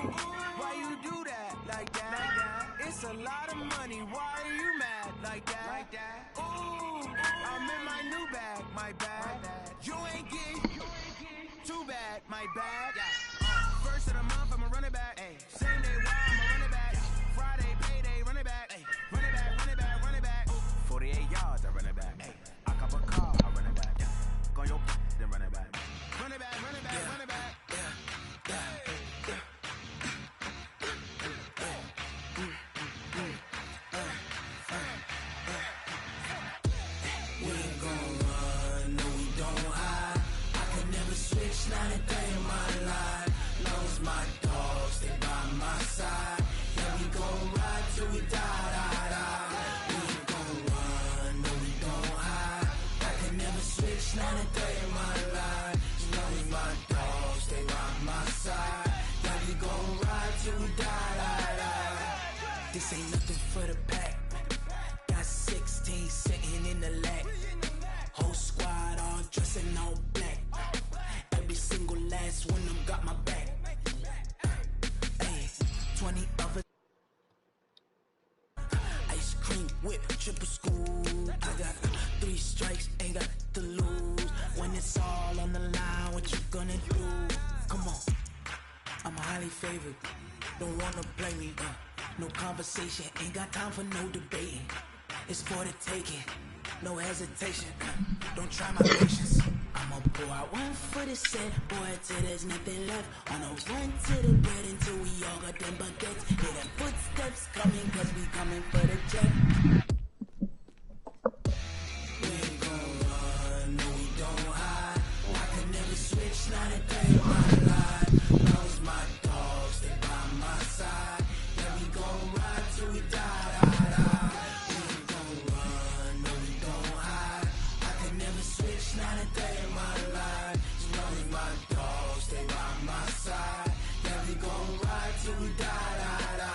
why you do that like that? It's a lot of money, why are you mad like that? Ooh, I'm in my new bag, my bad. You ain't getting too bad, my bad. First of the month, I'ma run it back. Same day, why I'ma run it back. Friday, payday, run it back. Run it back, run it back, run it back. 48 yards, I run it back. I cop a car, I run it back. Go your then run it back. Run it back, run it back, run it back. We ain't gon' run, no we don't hide. I could never switch, not a day in my life. Long as my dogs stay by my side. Yeah, we gon' ride till we die, die, die. We ain't gon' run, no we don't hide. I could never switch, not a day in my life. Long as my dogs stay by my side. Yeah, we gon' ride till we die, die, die. This ain't nothing for the pack. Got 16 sitting in the lag. Whole squad all dressed in all black. Every single last one of them got my back. Hey, 20 of it. Ice cream whip, triple scoop. I got 3 strikes, ain't got to lose. When it's all on the line, what you gonna do? Come on, I'm highly favored. Don't wanna play me, no conversation, ain't got time for no debating. It's for the taking, no hesitation. Don't try my patience. I'ma pour out one for the set, boy, till there's nothing left. On a run to the bread until we all got them baguettes. Hear them footsteps coming, cause we coming for the jet. We ain't gon' run, no we don't hide. I could never switch, not a day in my life. Long as my dogs stay by my side. Yeah, we gon' ride till we die, die, die. We ain't gon' run, no we don't hide. I could never switch, not a day in my life. As long as my dogs stay by my side. Yeah, we gon' ride till we die, die, die.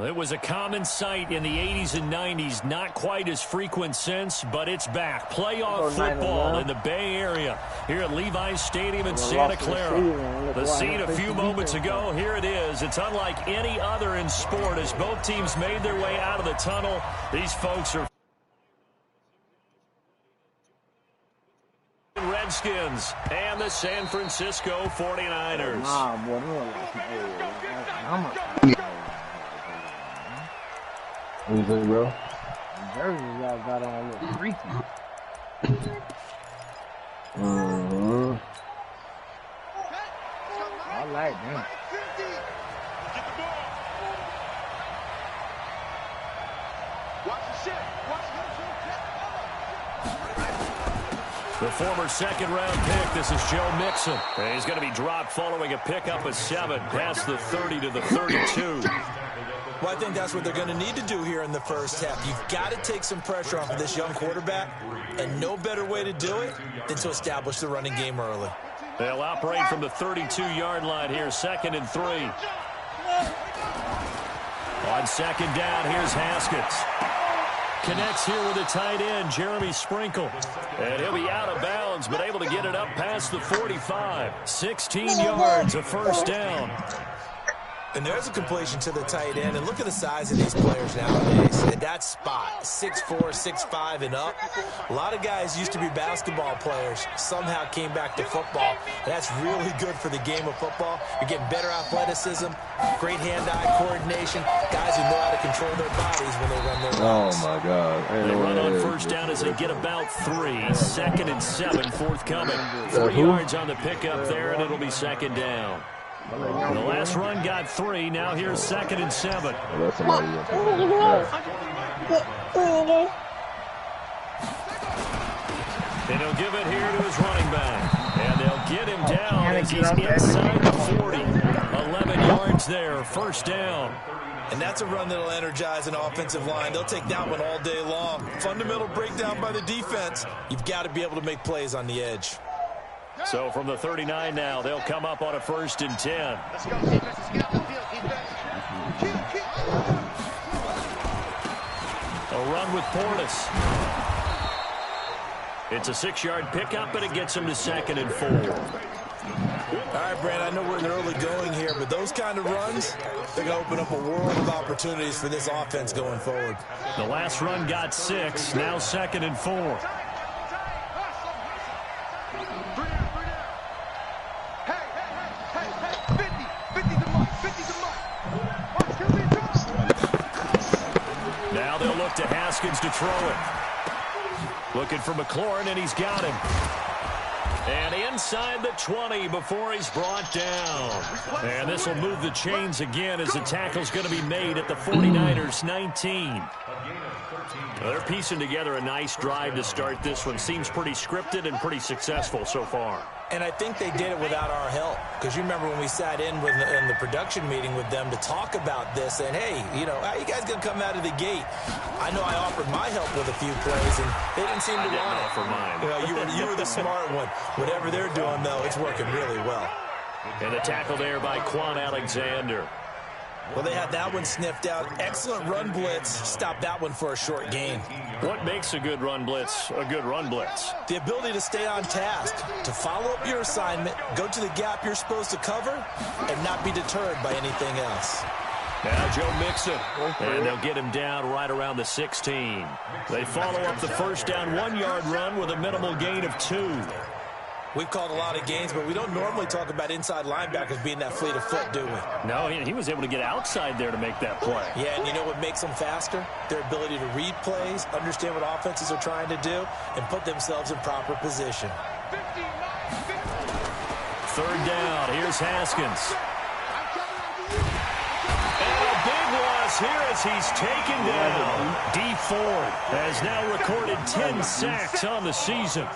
It was a common sight in the 80s and 90s, not quite as frequent since, but it's back. Playoff football in the Bay Area here at Levi's Stadium in Santa Clara. The scene a few moments ago, here it is. It's unlike any other in sport as both teams made their way out of the tunnel. These folks are Redskins and the San Francisco 49ers. What do you think, bro? Jersey y'all got on a little freaky. I like them. The former second-round pick, this is Joe Mixon. And he's going to be dropped following a pickup of 7 past the 30 to the 32. Well, I think that's what they're going to need to do here in the first half. You've got to take some pressure off of this young quarterback, and no better way to do it than to establish the running game early. They'll operate from the 32-yard line here, 2nd and 3. On 2nd down, here's Haskins. Connects here with a tight end, Jeremy Sprinkle. And he'll be out of bounds, but able to get it up past the 45. 16 yards, a first down. And there's a completion to the tight end. And look at the size of these players nowadays. At that spot, 6'4", 6'5", and up. A lot of guys used to be basketball players, somehow came back to football. And that's really good for the game of football. You're getting better athleticism, great hand-eye coordination, guys who know how to control their bodies when they run their routes. Oh, my God. They run on first down as they get about 3. 2nd and 7 forthcoming. 3 yards on the pickup there, and it'll be 2nd down. The last run got 3. Now here's 2nd and 7. And he'll give it here to his running back. And they'll get him down as he's inside the 40. 11 yards there, first down. And that's a run that'll energize an offensive line. They'll take that one all day long. Fundamental breakdown by the defense. You've got to be able to make plays on the edge. So from the 39 now, they'll come up on a 1st and 10. Let's go, defense. Let's get out the field, defense. A run with Portis. It's a 6-yard pickup, and it gets him to 2nd and 4. All right, Brand, I know we're in the early going here, but those kind of runs, they're going to open up a world of opportunities for this offense going forward. The last run got 6, now 2nd and 4. Now they'll look to Haskins to throw it. Looking for McLaurin, and he's got him. And inside the 20 before he's brought down. And this will move the chains again as the tackle's going to be made at the 49ers 19. They're piecing together a nice drive to start this one. Seems pretty scripted and pretty successful so far. And I think they did it without our help. Because you remember when we sat in the production meeting with them to talk about this, and hey, you know, how you guys going to come out of the gate? I know I offered my help with a few plays, and they didn't seem to want it. For mine. You know, you were the smart one. Whatever they're doing, though, it's working really well. And the tackle there by Quan Alexander. Well, they had that one sniffed out. Excellent run blitz. Stopped that one for a short gain. What makes a good run blitz a good run blitz? The ability to stay on task, to follow up your assignment, go to the gap you're supposed to cover, and not be deterred by anything else. Now Joe Mixon, and they'll get him down right around the 16. They follow up the first down 1-yard run with a minimal gain of 2. We've called a lot of games, but we don't normally talk about inside linebackers being that fleet of foot, do we? No, he was able to get outside there to make that play. Yeah, and you know what makes them faster? Their ability to read plays, understand what offenses are trying to do, and put themselves in proper position. 3rd down. Here's Haskins. And a big loss here as he's taken down. D. Ford has now recorded 10 sacks on the season.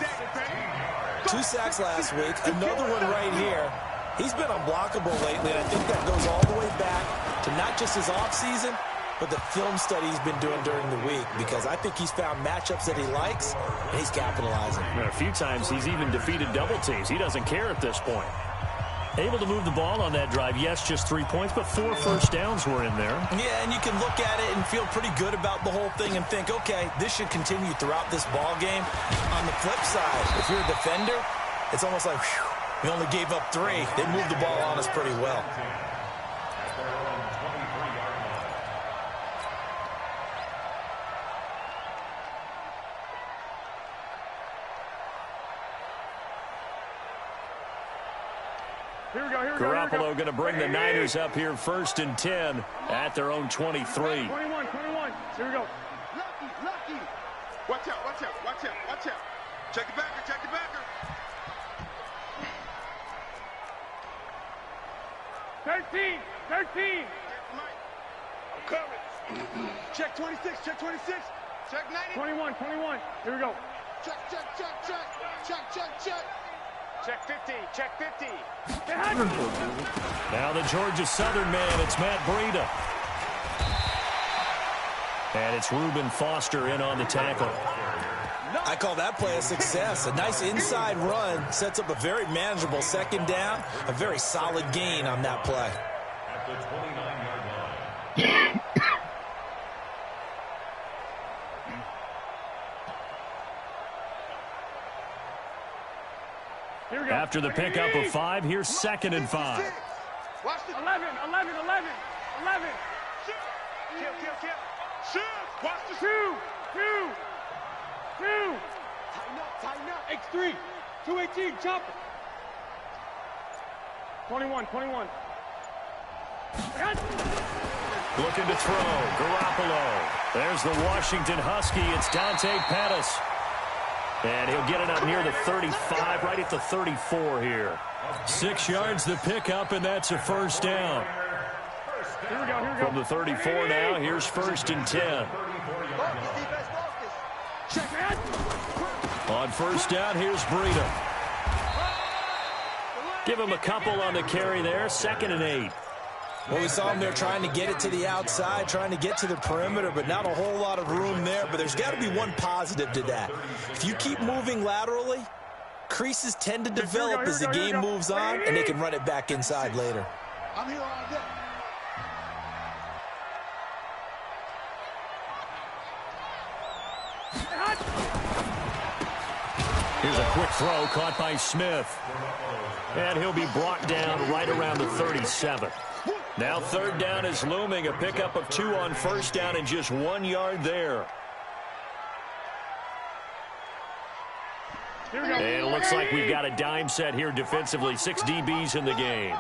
2 sacks last week, another one right here. He's been unblockable lately, and I think that goes all the way back to not just his offseason, but the film study he's been doing during the week, because I think he's found matchups that he likes, and he's capitalizing. And a few times he's even defeated double teams. He doesn't care at this point. Able to move the ball on that drive. Yes, just 3 points, but 4 first downs were in there. Yeah, and you can look at it and feel pretty good about the whole thing and think, okay, this should continue throughout this ball game. On the flip side, if you're a defender, it's almost like, whew, we only gave up 3. They moved the ball on us pretty well. Here we go. Garoppolo going to bring the Niners up here 1st and 10 at their own 23. 21. Here we go. Lucky. Watch out. Check the backer. 13. I'm coming. Check 26. Check 90. 21. Here we go. Check. Check 50. Now the Georgia Southern man, it's Matt Breida. And it's Reuben Foster in on the tackle. I call that play a success. A nice inside run sets up a very manageable 2nd down. A very solid gain on that play. After the pickup of 5, here's 2nd and 5. Watch this. 11. Shoot. Watch the 2. Tighten up. X3. 218. Chop it. 21. Looking to throw. Garoppolo. There's the Washington Husky. It's Dante Pettis. And he'll get it up near the 35, right at the 34 here. 6 yards the pickup, and that's a 1st down. Here we go. From the 34 now, here's 1st and 10. On 1st down, here's Breida. Give him a couple on the carry there, 2nd and 8. Well, we saw him there trying to get it to the outside, trying to get to the perimeter, but not a whole lot of room there. But there's got to be one positive to that. If you keep moving laterally, creases tend to develop as the game moves on, and they can run it back inside later. I'm here all day. Here's a quick throw caught by Smith. And he'll be brought down right around the 37. Now third down is looming. A pickup of 2 on first down and just 1 yard there. And it looks like we've got a dime set here defensively. 6 DBs in the game.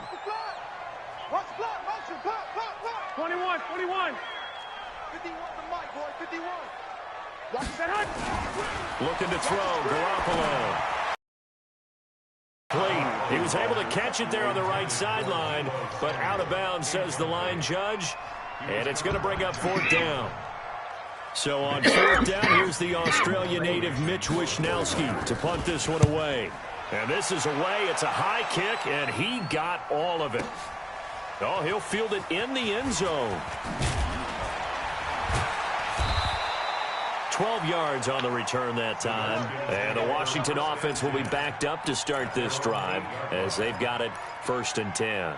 21, 21. 51 the mic, boy, 51. Looking to throw, Garoppolo. He was able to catch it there on the right sideline, but out of bounds, says the line judge. And it's going to bring up 4th down. So on 4th down, here's the Australia native Mitch Wishnowsky to punt this one away. And this is away. It's a high kick, and he got all of it. Oh, he'll field it in the end zone. 12 yards on the return that time. And the Washington offense will be backed up to start this drive as they've got it 1st and 10.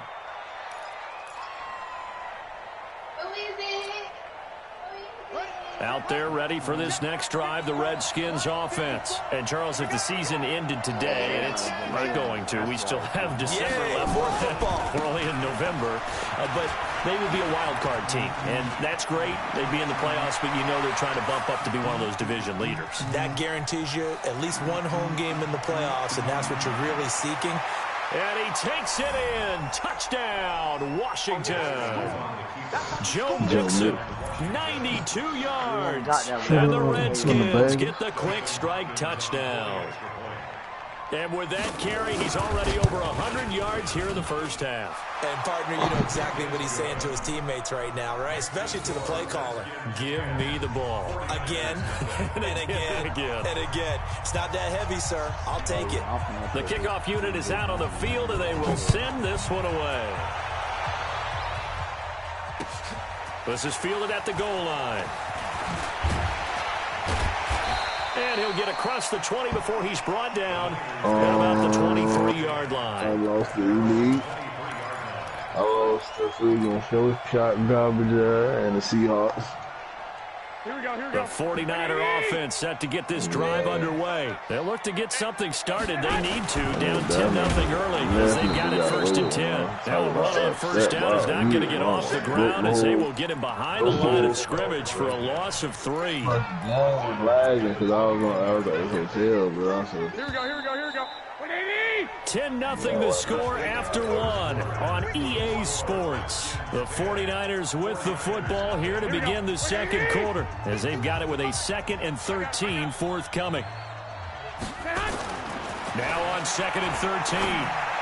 Out there ready for this next drive, the Redskins offense. And, Charles, if the season ended today, and it's not going to, we still have December left. More football. We're only in November. But they would be a wild card team, and that's great. They'd be in the playoffs, but you know they're trying to bump up to be one of those division leaders. That guarantees you at least one home game in the playoffs, and that's what you're really seeking. And he takes it in. Touchdown, Washington. Joe Mixon, 92 yards. And the Redskins get the quick strike touchdown. And with that carry, he's already over 100 yards here in the first half. And, partner, you know exactly what he's saying to his teammates right now, right? Especially to the play caller. Give me the ball. Again, and again, and again. It's not that heavy, sir. I'll take it. The kickoff unit is out on the field, and they will send this one away. This is fielded at the goal line. And he'll get across the 20 before he's brought down at about the 23-yard line. I lost the elite. I lost the freaking short shot garbage and the Seahawks. Here we go, here we The go. 49er offense set to get this drive underway. They'll look to get something started. They need to. Down 10-0 early as they've got it 1st and 10. Now a run on first down is not going to get off the ground as they will get him behind the line of scrimmage for a loss of 3. I was lagging because I was at the hotel, bro. Here we go, here we go, here we go. 10-0 the score after 1 on EA Sports. The 49ers with the football here to begin the second quarter as they've got it with a 2nd and 13 forthcoming. Now on 2nd and 13,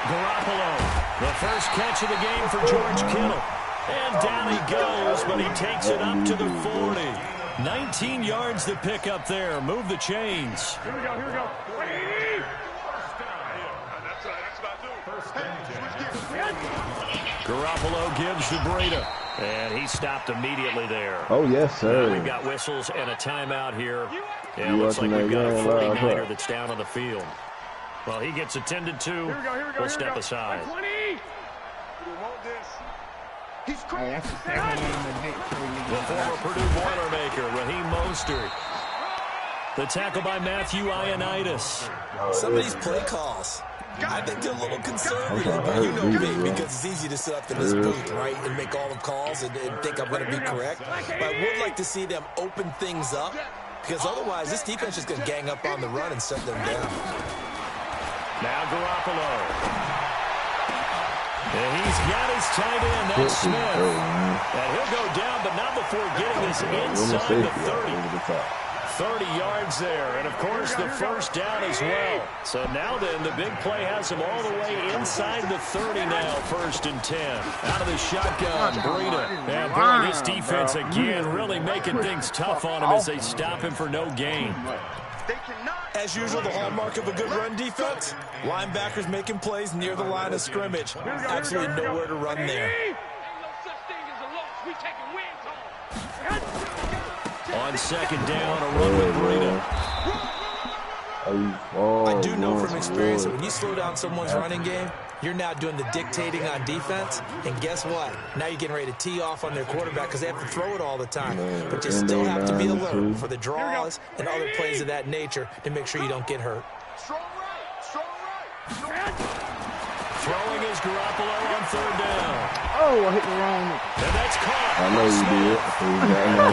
Garoppolo. The first catch of the game for George Kittle. And down he goes, but he takes it up to the 40. 19 yards to pick up there. Move the chains. Here we go, here we go. Garoppolo gives to Breida, and he stopped immediately there. Oh, yes, sir. Now we've got whistles and a timeout here. Yeah, it looks like we've got a 49er that's down on the field. Well, he gets attended to. We'll step aside. Hey, that's the second game of victory. The former Purdue Boilermaker, Raheem Mostert. The tackle by Matthew Ioannidis. Some of these play calls, I think they're a little conservative, but you know me, because it's easy to sit up in this booth, right, and make all the calls and think I'm going to be correct. But I would like to see them open things up, because otherwise this defense is going to gang up on the run and shut them down. Now Garoppolo. And he's got his tight end, that's Smith. And he'll go down, but not before getting this inside the 30. 30 yards there, and of course the first down as well. So now then, the big play has him all the way inside the 30 now, 1st and 10. Out of the shotgun, Breida. And boy, this defense again really making things tough on him as they stop him for no gain. As usual, the hallmark of a good run defense, linebackers making plays near the line of scrimmage. Absolutely nowhere to run there. On second down, a run with Breida. I do know from experience that when you slow down someone's running game, You're now doing the dictating on defense, and guess what? Now you're getting ready to tee off on their quarterback because they have to throw it all the time. But you still have to be alert for the draws and other plays of that nature to make sure you don't get hurt. Strong right, strong right. Throwing is Garoppolo on 3rd down. Oh, I hit the wrong one. And that's caught. I know you did.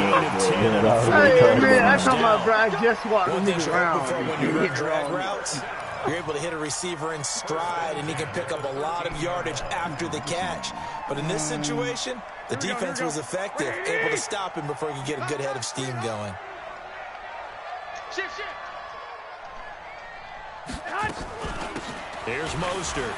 Gain of 10 and a Hey, man, I'm first talking down. about, bro. I just walked One the thing nigga you're around. hoping for when you run drag routes, you're able to hit a receiver in stride, and he can pick up a lot of yardage after the catch. But in this situation, the defense was effective, able to stop him before he could get a good head of steam going. Shift. Here's Mostert.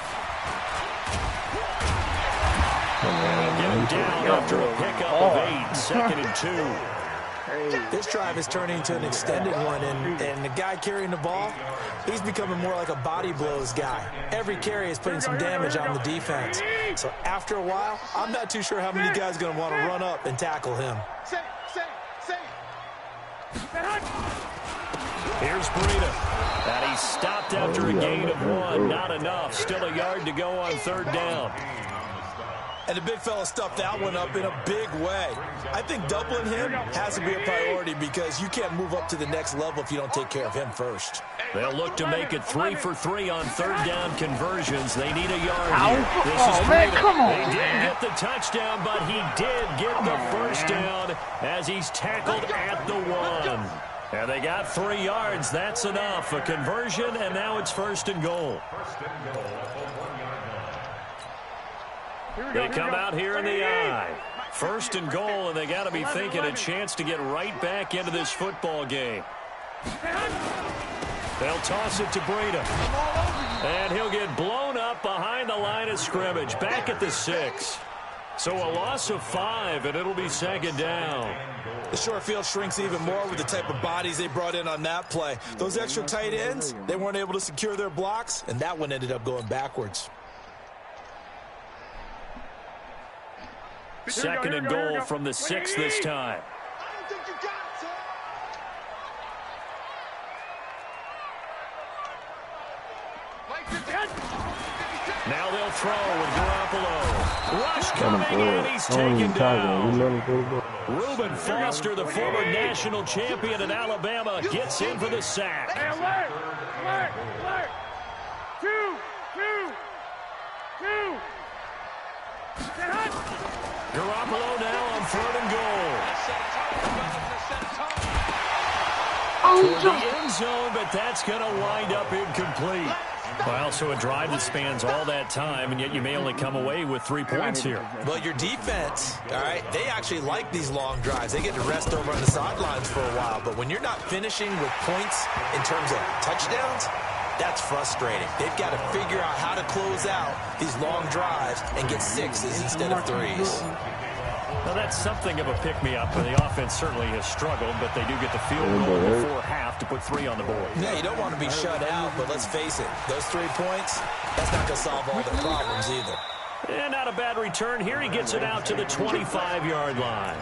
Get down after a pickup of 8, 2nd and 2. This drive is turning into an extended one, and the guy carrying the ball, he's becoming more like a body blows guy. Every carry is putting some damage on the defense. So after a while, I'm not too sure how many guys are going to want to run up and tackle him. Say. Here's Breida. And he stopped after a gain of 1. Not enough. Still a yard to go on 3rd down. And the big fella stuffed that one up in a big way. I think doubling him has to be a priority because you can't move up to the next level if you don't take care of him first. They'll look to make it 3 for 3 on 3rd down conversions. They need a yard here. This is man, Breida. come on, They didn't man. get the touchdown, but he did get the first down as he's tackled at the 1. And they got 3 yards. That's enough. A conversion, and now it's 1st and goal. They come out here in the I. 1st and goal, and they got to be thinking a chance to get right back into this football game. They'll toss it to Breida. And he'll get blown up behind the line of scrimmage. Back at the 6. So a loss of 5, and it'll be 2nd down. The short field shrinks even more with the type of bodies they brought in on that play. Those extra tight ends, they weren't able to secure their blocks, and that one ended up going backwards. 2nd and goal from the 6 this time. I don't think you got it, sir. Now they'll throw with Garoppolo. Rush coming, and he's taken down. Reuben Foster, the former national champion at Alabama, gets in for the sack. Alert! 2. Garoppolo now on 3rd and goal. Toward the end zone, but that's going to wind up incomplete. Well, so a drive that spans all that time, and yet you may only come away with 3 points here. Well, your defense, all right, they actually like these long drives. They get to rest over on the sidelines for a while. But when you're not finishing with points in terms of touchdowns, that's frustrating. They've got to figure out how to close out these long drives and get 6s instead of 3s. Well, that's something of a pick-me-up, and the offense certainly has struggled, but they do get the field goal before half to put 3 on the board. Yeah, you don't want to be shut out, but let's face it, those 3 points, that's not going to solve all their problems either. And not a bad return here. He gets it out to the 25-yard line.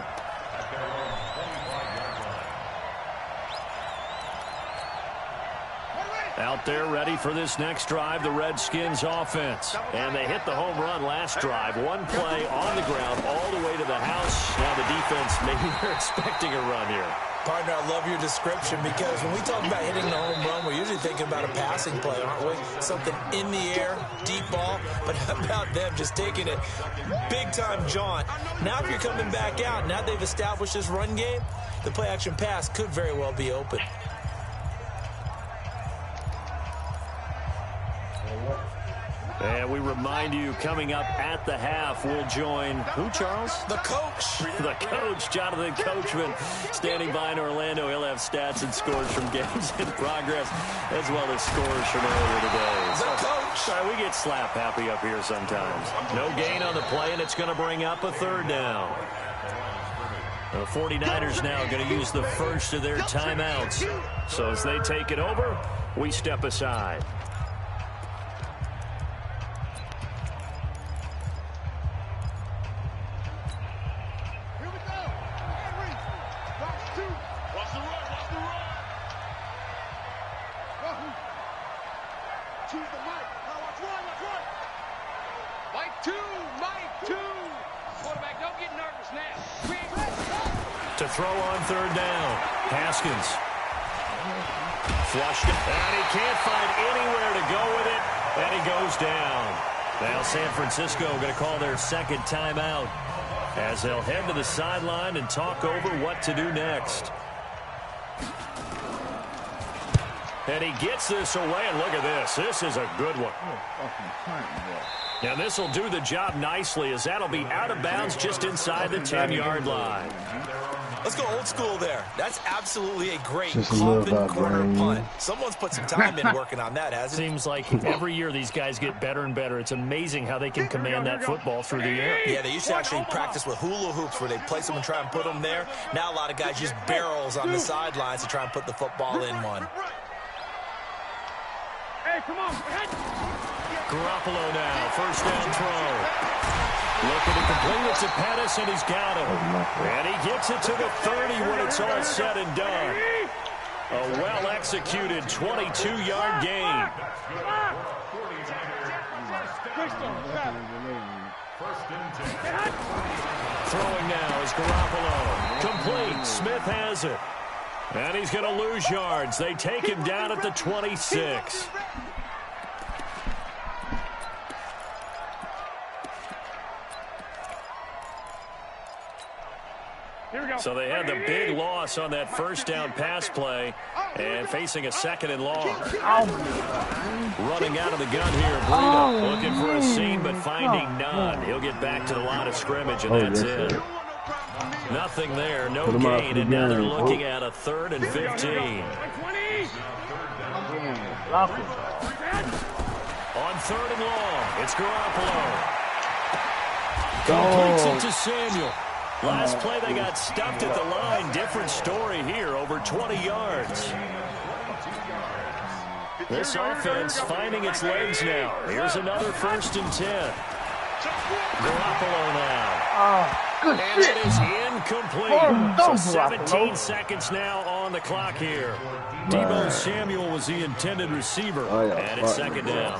Out there ready for this next drive, the Redskins offense. And they hit the home run last drive. 1 play on the ground all the way to the house. Now the defense, maybe they're expecting a run here. Partner, I love your description because when we talk about hitting the home run, we're usually thinking about a passing play, aren't we? Something in the air, deep ball. But how about them just taking it big-time jaunt? Now if you're coming back out, now they've established this run game, the play-action pass could very well be open. And we remind you, coming up at the half, we'll join who, Charles? The coach. The coach, Jonathan Coachman, standing by in Orlando. He'll have stats and scores from games in progress, as well as scores from earlier today. The coach. Sorry, we get slap happy up here sometimes. No gain on the play, and it's going to bring up a 3rd down. The 49ers now going to use the first of their timeouts. So as they take it over, we step aside. throw on third down. Haskins. Flushed it, and he can't find anywhere to go with it, and he goes down. Now San Francisco going to call their second timeout as they'll head to the sideline and talk over what to do next. And he gets this away, and look at this. This is a good one. Now this will do the job nicely as that'll be out of bounds just inside the 10-yard line. Let's go old school there. That's absolutely a great coffin corner punt. Someone's put some time in working on that, hasn't it? Seems like every year these guys get better and better. It's amazing how they can command that football through the air. Yeah, they used to actually practice with hula hoops where they place them and try and put them there. Now a lot of guys use barrels on the sidelines to try and put the football in one. Hey, come on. Garoppolo now, first down throw. Looking to complete it to Pettis, and he's got him. And he gets it to the 30 when it's all said and done. A well-executed 22-yard gain. Throwing now is Garoppolo. Complete. Smith has it. And he's going to lose yards. They take him down at the 26. So they had the big loss on that first down pass play and facing a second and long. Running out of the gun here, Breida looking for a seam but finding none. He'll get back to the line of scrimmage, and that's it. Nothing there, no gain, and now they're looking at a 3rd and 15. On 3rd and long, it's Garoppolo. Completes it to Samuel. Last play, they got stuffed at the line. Different story here, over 20 yards. This offense finding its legs now. Here's another 1st and 10. Garoppolo now. And it is incomplete. So 17 seconds now on the clock here. Deebo Samuel was the intended receiver, and it's 2nd down.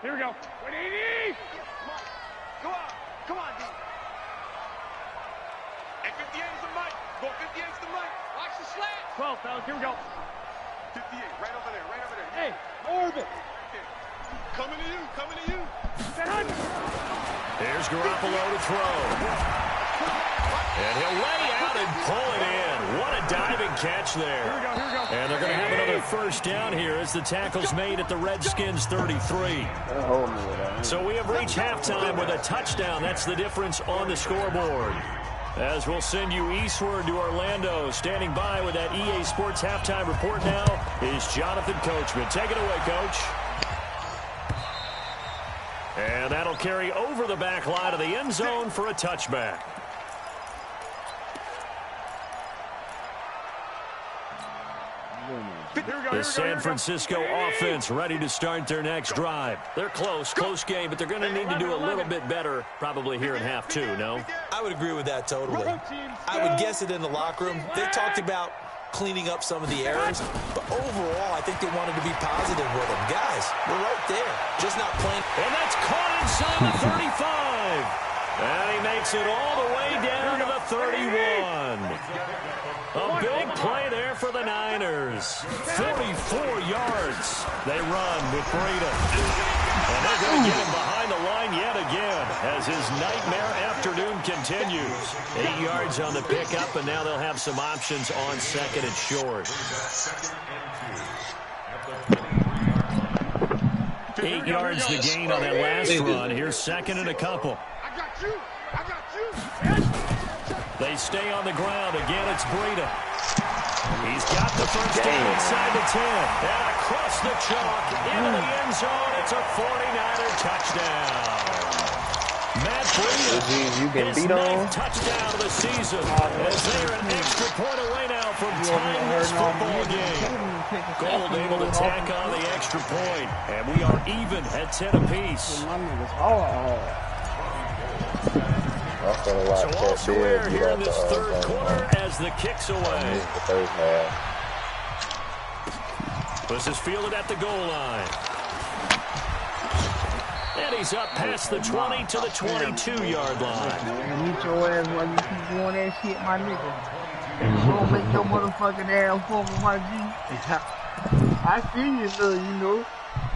Here we go. 180. Come on, D. And 58 is the mic. Go 58 is the mic. Watch the slant. 12, fellas. Here we go. 58, right over there, right over there. Hey, orbit. Okay. Coming to you. There's Garoppolo to throw. And he'll lay out and pull it in. What a diving catch there. Here we go. And they're going to have another 1st down here as the tackle's made at the Redskins 33. So we have reached halftime with a touchdown. That's the difference on the scoreboard. As we'll send you eastward to Orlando. Standing by with that EA Sports halftime report now is Jonathan Coachman. Take it away, Coach. And that'll carry over the back line of the end zone for a touchback. The San Francisco offense ready to start their next drive. They're close game, but they're going to need to do a little bit better probably here in half 2, no? I would agree with that totally. I would guess it in the locker room. They talked about cleaning up some of the errors, but overall, I think they wanted to be positive with them. Guys, we're right there, just not playing. And that's caught inside the 35. And he makes it all the way down to the 31. A big play there for the Niners. 44 yards. They run with Breida. And they're going to get him behind the line yet again as his nightmare afternoon continues. 8 yards on the pickup, and now they'll have some options on 2nd and short. 8 yards the gain on that last run. Here's 2nd and a couple. I got you. They stay on the ground. Again, it's Breida. He's got the 1st down inside the 10. And across the chalk into the end zone. It's a 49er touchdown. Matt Breida, his 9th touchdown of the season. As they're an extra point away now from tying this football game. Gold able to tack on the extra point. And we are even at 10 apiece. So all square here in this 3rd quarter as the kick's away. This is fielded at the goal line. And he's up past the 20 to the 22-yard line. Man, meet your ass while you keep doing that shit, my nigga. Don't make your motherfucking ass for me, my G. I see you, you know,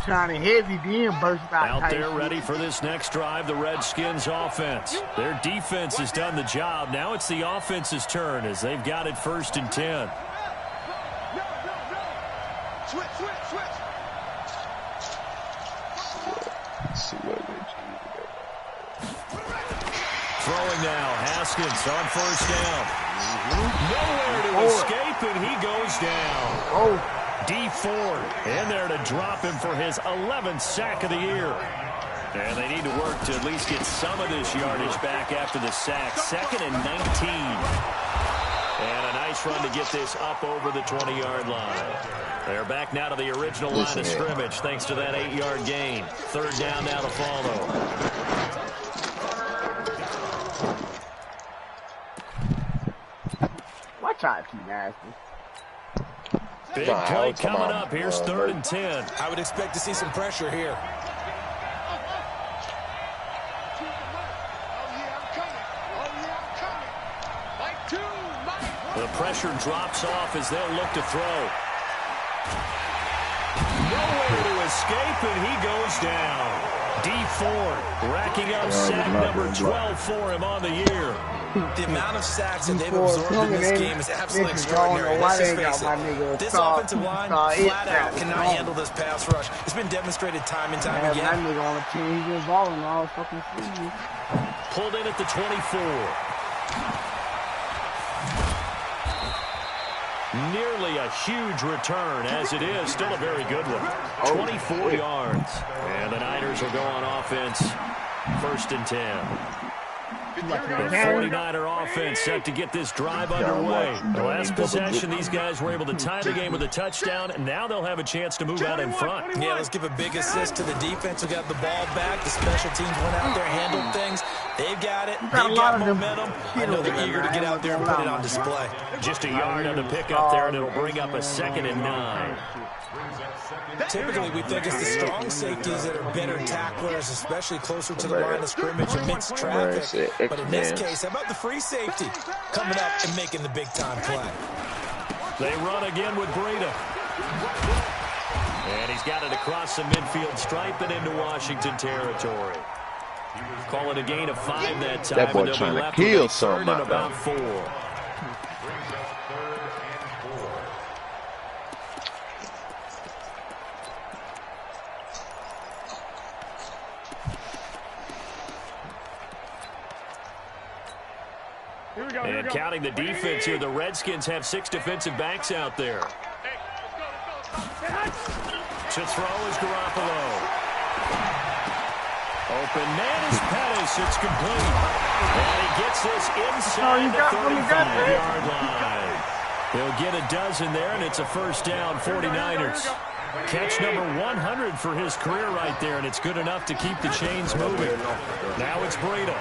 trying to heavy, then burst out there ready for this next drive, the Redskins offense. Their defense has done the job. Now it's the offense's turn as they've got it 1st and 10. Throwing now, Haskins on 1st down. Nowhere to escape, and he goes down. D Ford in there to drop him for his 11th sack of the year. And they need to work to at least get some of this yardage back after the sack. 2nd and 19. And a nice run to get this up over the 20-yard line. They're back now to the original line of scrimmage thanks to that 8-yard gain. 3rd down now to follow. Watch out, too nasty. Big play coming up. Here's 3rd and 10. I would expect to see some pressure here. The pressure drops off as they'll look to throw. Nowhere to escape, and he goes down. D Ford racking up sack number 12 for him on the year. The amount of sacks that they've absorbed in this game is absolutely extraordinary. Let's just face it. This offensive line flat out cannot handle this pass rush. It's been demonstrated time and time again. That nigga on the team, he's balling all fucking season. Pulled in at the 24. Nearly a huge return, as it is. Still a very good one. 24 yards. And the Niners will go on offense. 1st and 10. The 49er offense set to get this drive underway. The last possession, these guys were able to tie the game with a touchdown, and now they'll have a chance to move out in front. Yeah, let's give a big assist to the defense who got the ball back. The special teams went out there, handled things. They've got it. They've got momentum. I know they're eager to get out there and put it on display. Just a yard on the pickup there, and it'll bring up a 2nd and 9. Typically, we think it's the strong safeties that are better tacklers, especially closer to the line of scrimmage amidst traffic. But in this case, how about the free safety coming up and making the big-time play? They run again with Breida. And he's got it across the midfield stripe and into Washington territory. Call it a gain of 5 that time. That boy trying to kill somebody. About 4. And counting the defense here, the Redskins have 6 defensive backs out there. To throw is Garoppolo. Open man is Pettis. It's complete. And he gets this inside the 35-yard line. He'll get a dozen there, and it's a 1st down, 49ers. Catch number 100 for his career right there, and it's good enough to keep the chains moving. Now it's Breida.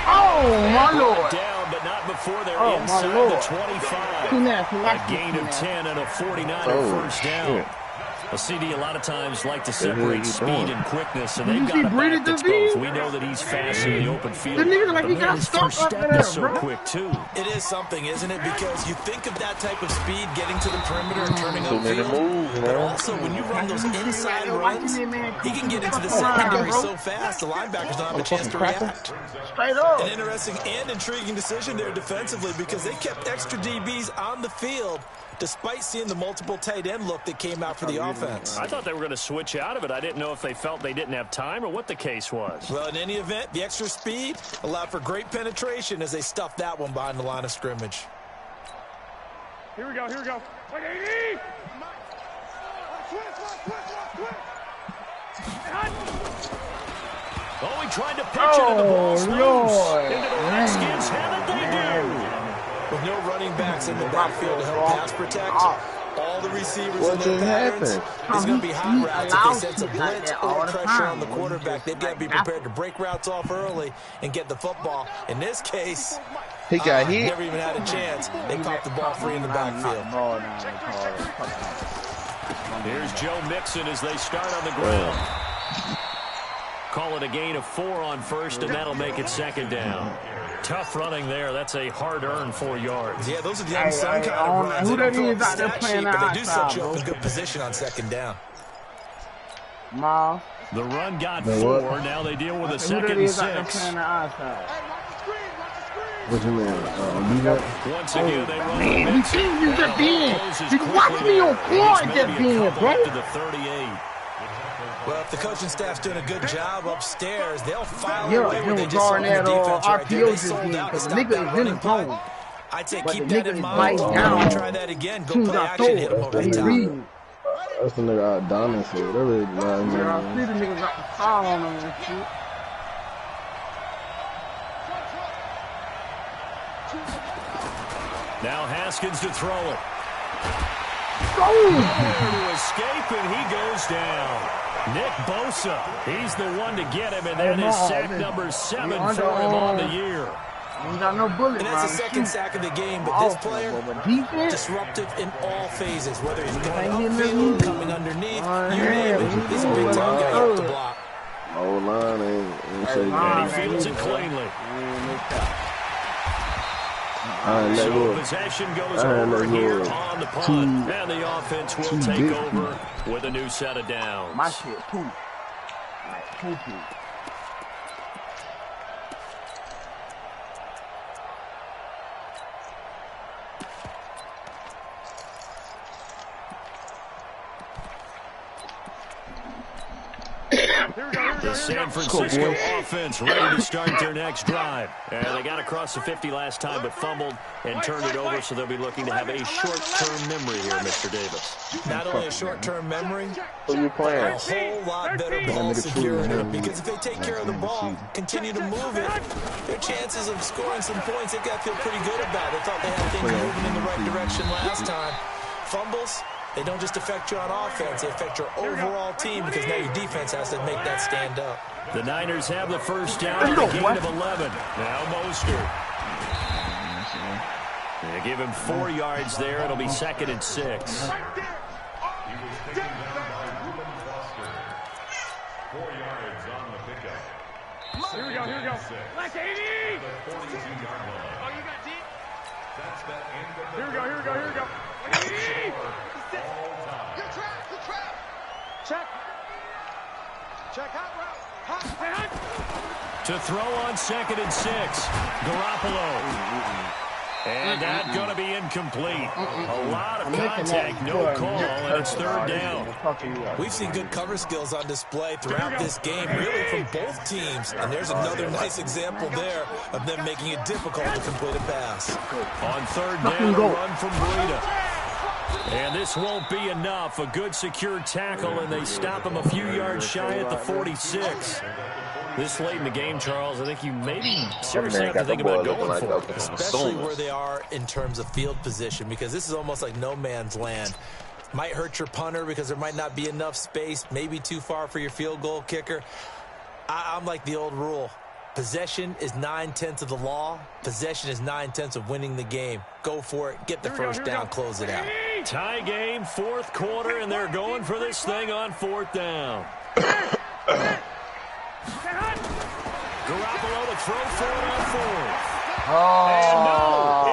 Oh, my Lord. Down, but not before they're inside the 25. A gain of 10 and a 49er 1st down. A CD a lot of times like to separate speed and quickness, and they've got a back that's both. We know that he's fast in the open field. But his first step is so quick, too. It is something, isn't it? Because you think of that type of speed, getting to the perimeter and turning upfield. But also, when you run those inside runs, he can get into the secondary so fast, the linebackers don't have a chance to react. Straight up. An interesting and intriguing decision there defensively because they kept extra DBs on the field despite seeing the multiple tight end look that came out for the offense. I thought they were going to switch out of it. I didn't know if they felt they didn't have time or what the case was. Well, in any event, the extra speed allowed for great penetration as they stuffed that one behind the line of scrimmage. Here we go, here we go. 180! Oh, he tried to pitch it, and the ball's loose. Into the Redskins have it, they do. With no running backs in the backfield to help pass protect, all the receivers in their patterns is going to be hot routes if they sense a blitz or pressure on the quarterback. They've got to be prepared to break routes off early and get the football. In this case, He got hit. Never even had a chance. They popped the ball free in the backfield. Here's Joe Mixon as they start on the ground. Call it a gain of 4 on first, and that'll make it second down. Tough running there. That's a hard-earned 4 yards. Yeah, those are the unsung kind of runs. They don't go up the stat sheet, but they do set you up in good position on second down. The run got 4. Now they deal with a second and 6. What you mean? Once again, they run. Man, we seen you just then. You watch me on court just then, bro. To the 38. Well, if the coaching staff's doing a good job upstairs, they'll file away Yeah, when they was just sold guarding the that defense right there. RPO They just sold then, out to because the stop nigga that is in running the play. zone. I'd say But keep the that nigga in is mind. right down. Try that again. Go Soon as play I action. Hit him throw over it, the top. read. That's the nigga Adonis or whatever his last name Yeah, I is. see the niggas got the foul on them and shit. Now Haskins to throw it. Oh! To escape, and he goes down. Nick Bosa, he's the one to get him, and that is sack number 7 for him on the year. Ain't got no bullet. And that's the second sack of the game, but this player, disruptive in all phases, whether he's going upfield, coming underneath, you name it. He's a big-time guy up the block. Old line ain't shaking. And he fields it cleanly. So possession goes over here on the punt, and the offense will take over with a new set of downs. My shit, too. Like, too. The San Francisco offense ready to start their next drive. And they got across the 50 last time but fumbled and turned it over, so they'll be looking to have a short-term memory here, Mr. Davis. Not only a short-term memory, Who you playing? a whole lot better ball security. Because if they take care of the ball, continue to move it, their chances of scoring some points, they've got to feel pretty good about it. They thought they had things moving in the right direction last time. Fumbles, they don't just affect you on offense, they affect your overall team because now your defense has to make that stand up. The Niners have the first down at the gain of 11. Now Mostert. They give him 4 yards there. It'll be second and 6. Here we go, here we go. Let's 80! Oh, you got deep? Here we go, here we go, here we go. 80! Good trap. Check. Check hot route. Hot. To throw on second and 6. Garoppolo. And that's going to be incomplete. A lot of contact, no call, and it's third down. We've seen good cover skills on display throughout this game, really from both teams. And there's another nice example there of them making it difficult to complete a pass. On third down, a run from Breida. And this won't be enough. A good secure tackle, and they stop him a few yards shy at the 46. This late in the game, Charles, I think you maybe seriously have to think about going for it. Especially where they are in terms of field position, because this is almost like no man's land. Might hurt your punter because there might not be enough space, maybe too far for your field goal kicker. I'm like the old rule. Possession is 9/10 of the law. Possession is 9/10 of winning the game. Go for it. Get the first down. Close it out. Tie game, fourth quarter, and they're going for this thing on fourth down. Garoppolo to throw for it on fourth. And no,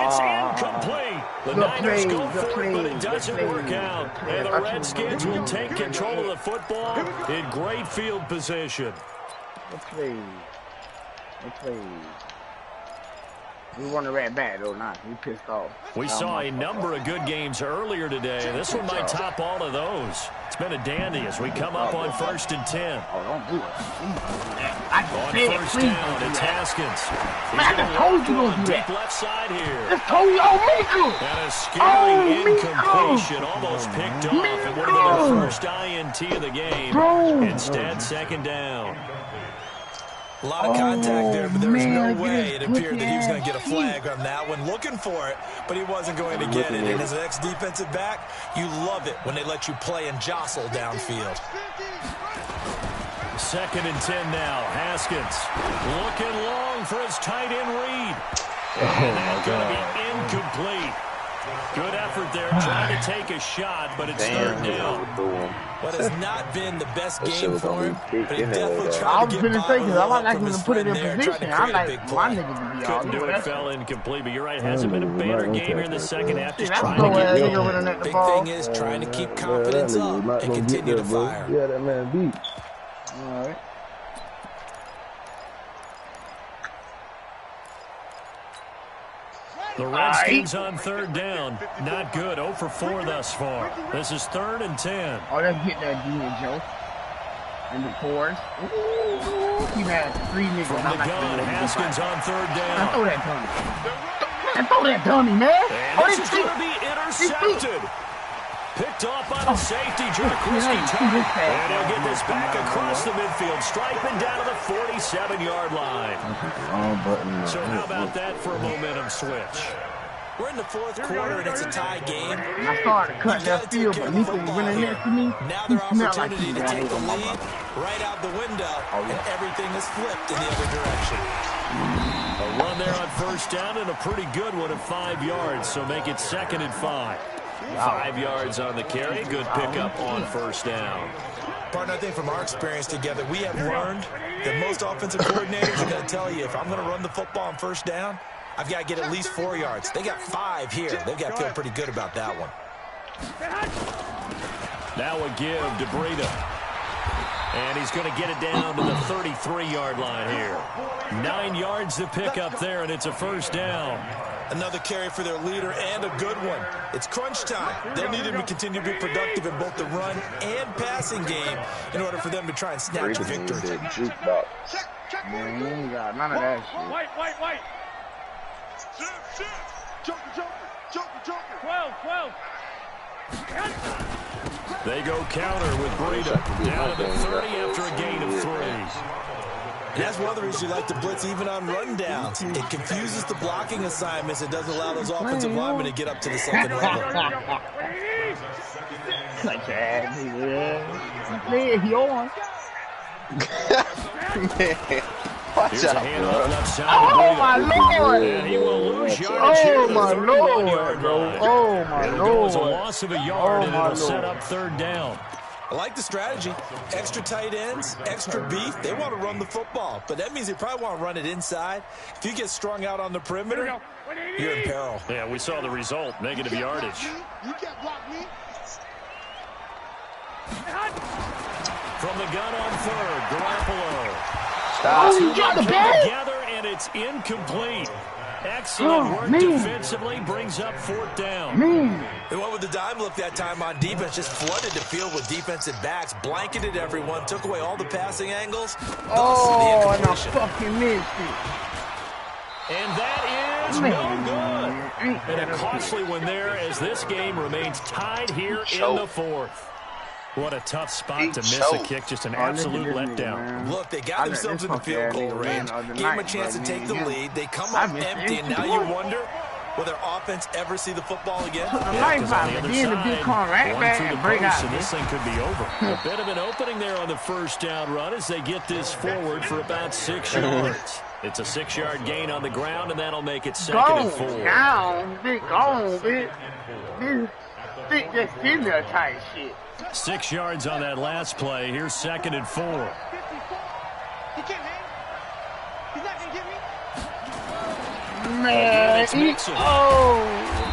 it's incomplete. The Niners go for it, but it doesn't work out. And the Redskins will take control of the football in great field position. We want to rat back, though, not. We pissed off. We saw a number of good games earlier today. This one might top all of those. It's been a dandy as we come up on 1st and 10. Oh, don't do it. On first down, it's Haskins. Man, I told you don't do that. Deep left side here. I told you, Mika. And a scary incompletion, almost picked off. It would have been the first INT of the game. Instead, second down. A lot of contact there, but there was no way it appeared that he was going to get a flag on that one. Looking for it, but he wasn't going to get it. And as an ex-defensive back, you love it when they let you play and jostle downfield. Second and 10 now. Haskins looking long for his tight end Reed. And that's going to be incomplete. Good effort there, trying to take a shot, but it's third down. What has not been the best game for him, but he definitely I tried was to going get to by say, with because a I help like from him his to put it friend in there, trying to position. I create a like big my play. niggas to be all Couldn't do over it, that. fell incomplete, but you're right, it hasn't been a banner game here in the second half, See, just that's trying slow to get ass going. nigga with a net the Big ball. thing is trying to keep confidence up and continue to fire. Yeah, that man beat. All right. The Redskins on third down. Not good. 0 for 4 thus far. This is 3rd and 10. Oh, let's get that D and Joe. And the fours. Ooh, he had 3 niggas. From the gun, Haskins on third Man, down. throw that dummy. Man, throw that dummy, man. And this is going to be intercepted. Picked off by the safety, Jezzy2Grezzy's. And he'll get this back across the midfield stripe and down to the 47-yard line. So how about that for a momentum switch? We're in the fourth quarter, and it's a tie game. I started to cut that field, but Nico was running next to me. Now He their smelled like opportunity he to got take hit the on my lead mouth. right out the window, and everything is flipped in the other direction. A run there on first down and a pretty good one at 5 yards, so make it 2nd and 5. 5 yards on the carry. Good pickup on first down. Partner, I think from our experience together, we have learned that most offensive coordinators are going to tell you, if I'm going to run the football on first down, I've got to get at least 4 yards. They got 5 here. They've got to feel pretty good about that one. Now a give to Breida. And he's going to get it down to the 33-yard line here. 9 yards to pick up there, and it's a first down. Another carry for their leader, and a good one. It's crunch time. They'll need him to continue to be productive in both the run and passing game in order for them to try and snatch a victory. Man, you ain't got none of that shit. White. Joker. 12. They go counter with Breida. Down to the 30 after a gain of 3. And that's one of the reasons you like to blitz even on rundowns. It confuses the blocking assignments. It doesn't allow those offensive linemen to get up to the second level. Cut your ass, nigga. Man, he on. Here's a handoff left side. Oh, my Lord. And he will lose yardage here Oh, to my the Lord. 31-yard line. Oh, my It'll go as a Lord. loss of a yard, and my it'll set Lord. up third down. I like the strategy. Extra tight ends, extra beef. They want to run the football, but that means they probably want to run it inside. If you get strung out on the perimeter, you're in peril. Yeah, we saw the result. Negative yardage. You can't block me. From the gun on third, Garoppolo. Oh, he dropped the ball. Together, and it's incomplete. Excellent work defensively, brings up 4th down. They went with the dime look that time on defense, just flooded the field with defensive backs, blanketed everyone, took away all the passing angles. Oh, and I fucking missed it. And that is no good. And a costly one there as this game remains tied here in the 4th. What a tough spot to miss a kick. Just an absolute letdown. Look, they got themselves in the field goal range. Gave them a chance to take the lead. They come up empty, and now you wonder, will their offense ever see the football again? The life out of it. Then the big car right back and break out. And this thing could be over. A bit of an opening there on the first down run as they get this forward for about 6 yards. It's a 6-yard gain on the ground, and that'll make it 2nd and 4. Go down, big gone, big. This just in there tight shit. 6 yards on that last play. Here's 2nd and 4. He can't hang. He's not going to get me. Man,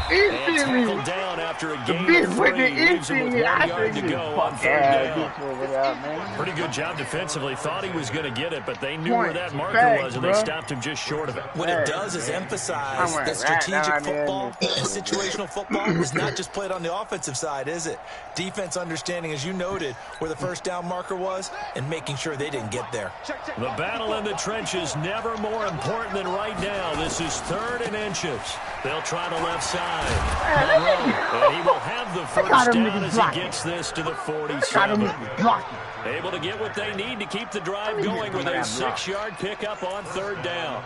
And tackled down after a gain of 3. Leaves him with 1 yard to go on third down. Pretty good job defensively. Thought he was going to get it, but they knew where that marker was, and they stopped him just short of it. What it does is emphasize that strategic football and situational football is not just played on the offensive side, is it? Defense understanding, as you noted, where the first down marker was and making sure they didn't get there. The battle in the trenches never more important than right now. This is 3rd and inches. They'll try the left side. And he will have the first down as he gets this to the 47. Able to get what they need to keep the drive going with a 6-yard pickup on third down.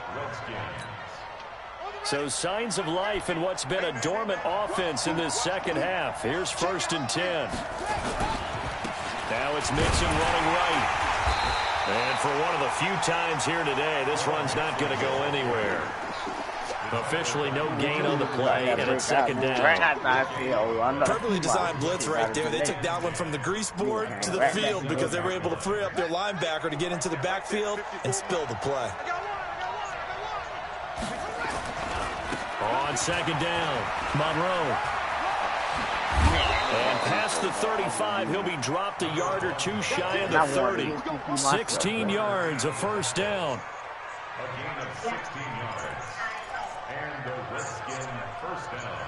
So signs of life in what's been a dormant offense in this second half. Here's 1st and 10. Now it's Mixon running right. And for one of the few times here today, this run's not going to go anywhere. Officially no gain on the play, and it's second down. Perfectly designed blitz right there. They took that one from the grease board to the field because they were able to free up their linebacker to get into the backfield and spill the play. On second down, Monroe. And past the 35, he'll be dropped a yard or two shy of the 30. 16 yards, a first down. A gain of 16 yards. And the Redskin first down.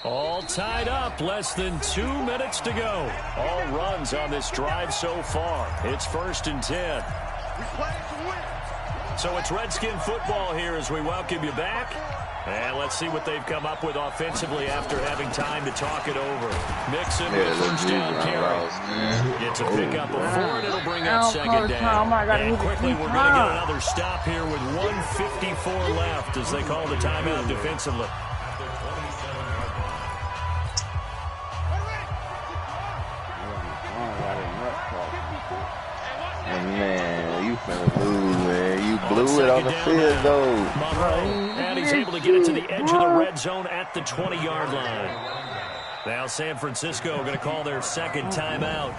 All tied up, less than 2 minutes to go. All runs on this drive so far. It's 1st and 10. So it's Redskin football here as we welcome you back. And let's see what they've come up with offensively after having time to talk it over. Mixon with a first down carry. Gets a pickup of 4, and it'll bring up second down. And quickly, we're going to get another stop here with 1:54 left as they call the timeout defensively. Man, you finna lose, man. You blew it on the field goal. And he's able to get it to the edge of the red zone at the 20-yard line. Now San Francisco going to call their second timeout.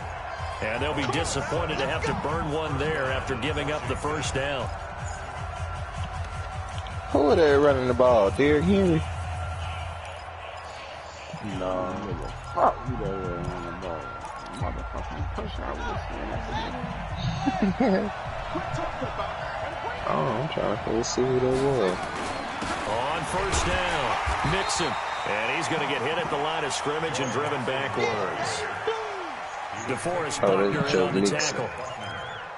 And they'll be disappointed to have to burn one there after giving up the first down. Who are they running the ball? Derrick Henry? No, nigga. Fuck you that way on the ball. Motherfucking push out with Oh, I'm trying to see who that was. On first down, Mixon. And he's going to get hit at the line of scrimmage and driven backwards. DeForest Buckner in on the tackle.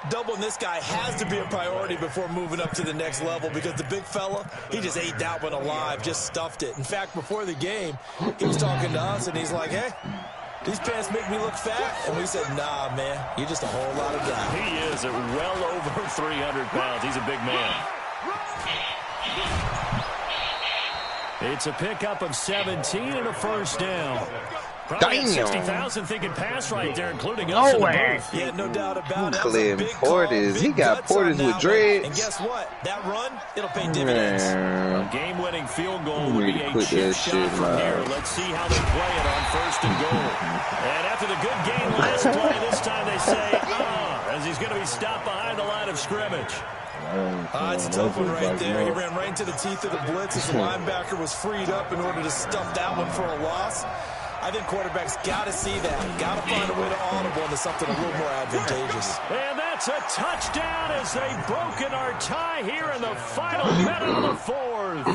Doubling this guy has to be a priority before moving up to the next level because the big fella, he just ate that one alive, just stuffed it. In fact, before the game, he was talking to us, and he's like, hey, these pants make me look fat. And we said, nah, man, you're just a whole lot of guy. He is at well over 300 pounds. He's a big man. It's a pickup of 17 and a first down. Probably 60,000 thinking pass right there, including us in the booth. Yeah, no doubt about it. Clem Portis. He got Portis with dreads. And guess what? That run, it'll pay dividends. A game-winning field goal would be a chip shot from here. Let's see how they play it on first and goal. And after the good game last play, this time they say, as he's going to be stopped behind the line of scrimmage. It's a tough one right there. He ran right into the teeth of the blitz as the linebacker was freed up in order to stuff that one for a loss. I think quarterbacks got to see that. Got to find a way to audible into something a little more advantageous. And that's a touchdown as they've broken our tie here in the final minute of the fourth.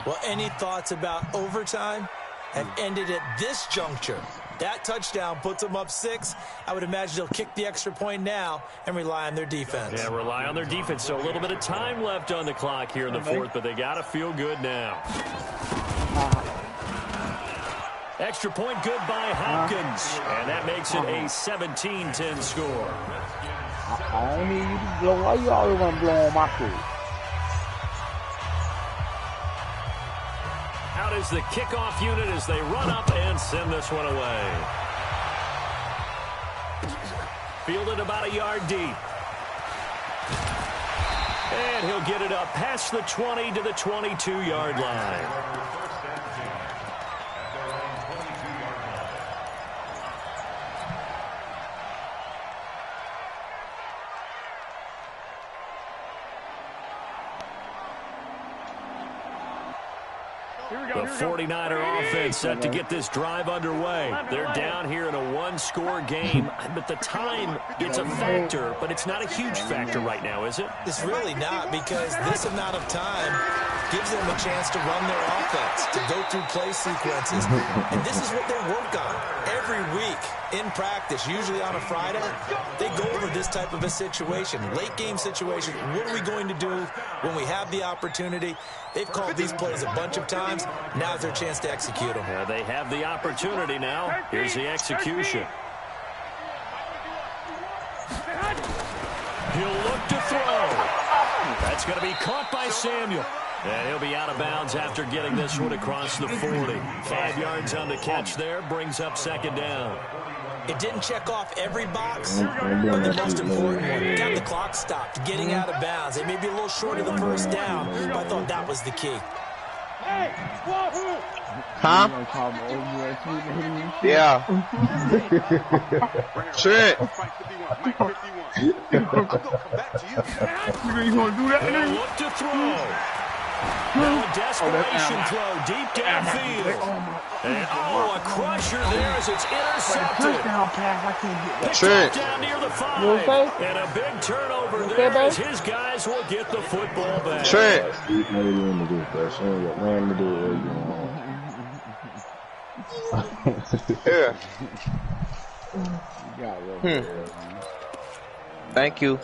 Well, any thoughts about overtime have ended at this juncture. That touchdown puts them up 6. I would imagine they'll kick the extra point now and rely on their defense. Yeah, rely on their defense. So a little bit of time left on the clock here in the fourth, but they got to feel good now. Extra point good by Hopkins, and that makes it a 17-10 score. I don't need you to blow. Why you always want to blow on my food? Out is the kickoff unit as they run up and send this one away. Fielded about a yard deep. And he'll get it up past the 20 to the 22-yard line. The 49er offense set to get this drive underway. They're down here in a one-score game, but the time, it's a factor, but it's not a huge factor right now, is it? It's really not, because this amount of time gives them a chance to run their offense, to go through play sequences. And this is what they work on every week in practice, usually on a Friday. They go over this type of a situation, late-game situation. What are we going to do when we have the opportunity? They've called these plays a bunch of times. Now's their chance to execute them. Yeah, they have the opportunity now. Here's the execution. He'll look to throw. That's going to be caught by Samuel. And he'll be out of bounds after getting this one across the 40. 5 yards on the catch there, brings up second down. It didn't check off every box, but the most important one, got the clock stopped, getting out of bounds. It may be a little short of the first down, but I thought that was the key. Huh? Yeah. Trent. You gonna do that? They'll look to throw. Now a desperation throw deep downfield. And a crusher there as it's intercepted. Picked up down near the 5. And a big turnover there as his guys will get the football back. Trent. Yeah. Thank you.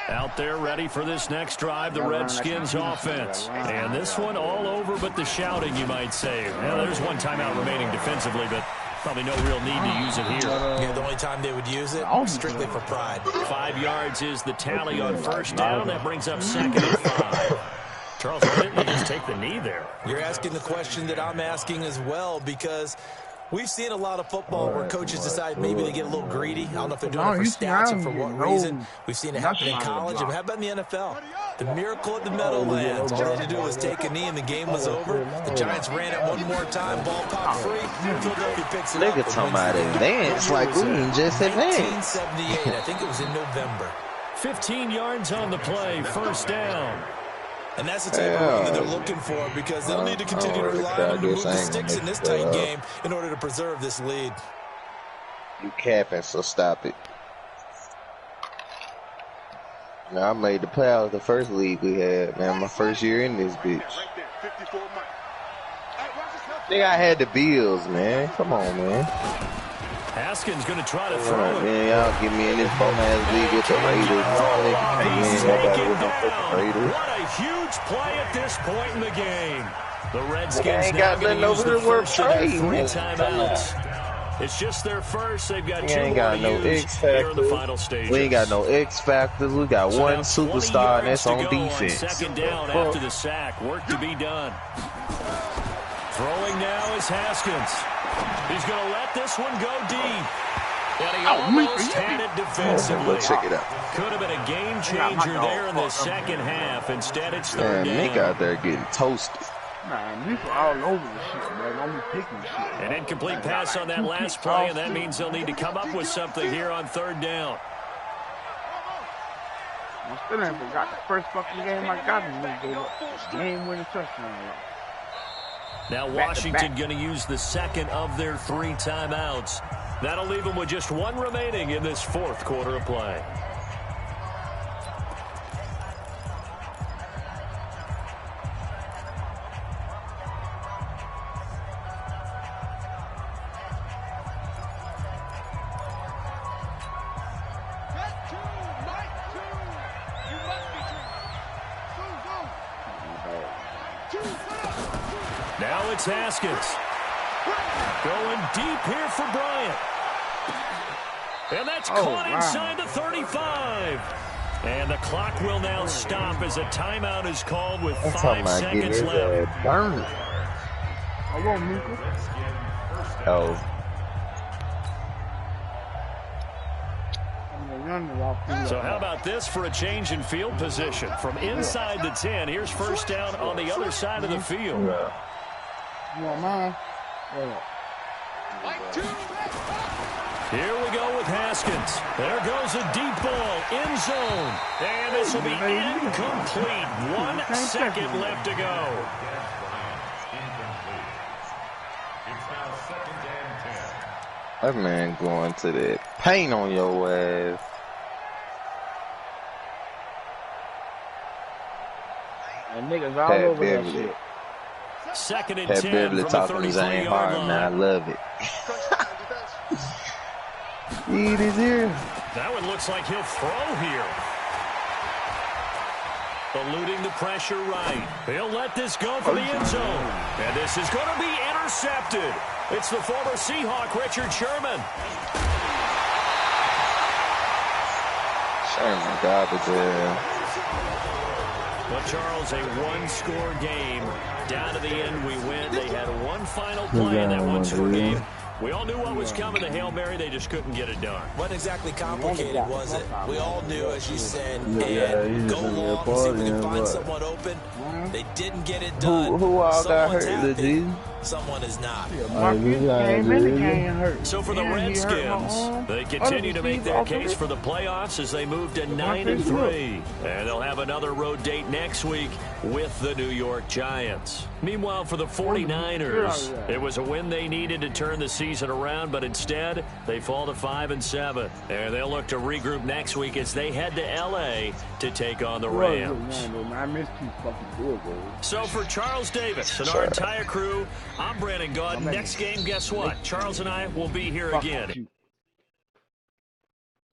Out there ready for this next drive, the Redskins offense. And this one all over but the shouting, you might say. Well, there's one timeout remaining defensively, but probably no real need to use it here. Yeah, the only time they would use it, strictly for pride. 5 yards is the tally on first down. That brings up 2nd and 5. Charles, why didn't you just take the knee there? You're asking the question that I'm asking as well, because we've seen a lot of football where coaches decide maybe they get a little greedy. I don't know if they're doing it for stats or for what reason. We've seen it happen in college. And how about in the NFL? The miracle at the Meadowlands. All they had to do was take a knee and the game was over. The Giants ran it one more time. Ball popped free. Philadelphia picks it up. Nigga talking about advance like we didn't just advance. 1978. I think it was in November. 15 yards on the play. First down. And that's the type of run that they're looking for, because they'll need to continue to rely on them to move the sticks in this tight game in order to preserve this lead. You capping, so stop it. Now, I made the playoffs the first league we had, man. My first year in this bitch. Think I had the Bills, man. Come on, man. Haskins going to try to throw it. Man, y'all get me in this bum-ass league with the Raiders. What a huge play at this point in the game. The Redskins ain't now got going to nothing use over the the word first of their trade, 3 man. timeouts. It's just their first. They've got 2 ain't more got to no use X here in the factor. final stages. We ain't got no X factors. We got So one now 20 superstar, and yards that's on to go defense. 2nd down after the sack. Work to be done. Throwing now is Haskins. He's going to let this one go deep. And he almost had it defensively. Check it out. Could have been a game changer there in the second half. Instead, it's 3rd down. Nick out there getting toasted. Man, these are all over the shit, man. I'm picking shit. An incomplete pass on that last play, and that means they'll need to come up with something here on 3rd down. I still ain't forgot the first fucking game I got in this game-winning touchdown. Now Washington going to use the 2nd of their 3 timeouts. That'll leave them with just 1 remaining in this 4th quarter of play. Now it's Haskins. Going deep here for Bryant. And that's caught inside the 35. And the clock will now stop as a timeout is called with 5 seconds left. Burn. Oh. So how about this for a change in field position? From inside the 10, here's first down on the other side of the field. You want mine? Here we go with Haskins. There goes a deep ball, end zone. And this will be incomplete. 1 second left to go. That man going to that paint on your ass. And niggas all over that shit. 2nd and Pat 10 Beverly from talking the his ain't 33-yard hard, line. man. I love it. Eat his ear. That one looks like he'll throw here. Eluding the pressure right. He'll let this go for the end zone. And this is going to be intercepted. It's the former Seahawk, Richard Sherman. Sherman garbage ass. Well, Charles, a 1-score game. Down to the end, we win. They had one final play in that 1-score game. We all knew what was coming, the Hail Mary. They just couldn't get it done. Wasn't exactly complicated, was it? We all knew, as you said, Yeah, and go long and see if we can find someone open. They didn't get it done. Who all got hurt, Jezzy? Someone is not. So for the Redskins, they continue to make their case for the playoffs as they move to 9-3. And they'll have another road date next week with the New York Giants. Meanwhile, for the 49ers, it was a win they needed to turn the season around, but instead, they fall to 5-7. And they'll look to regroup next week as they head to L.A. to take on the Rams. So for Charles Davis and our entire crew, I'm Brandon Gaunt. Next game, guess what? Charles and I will be here again.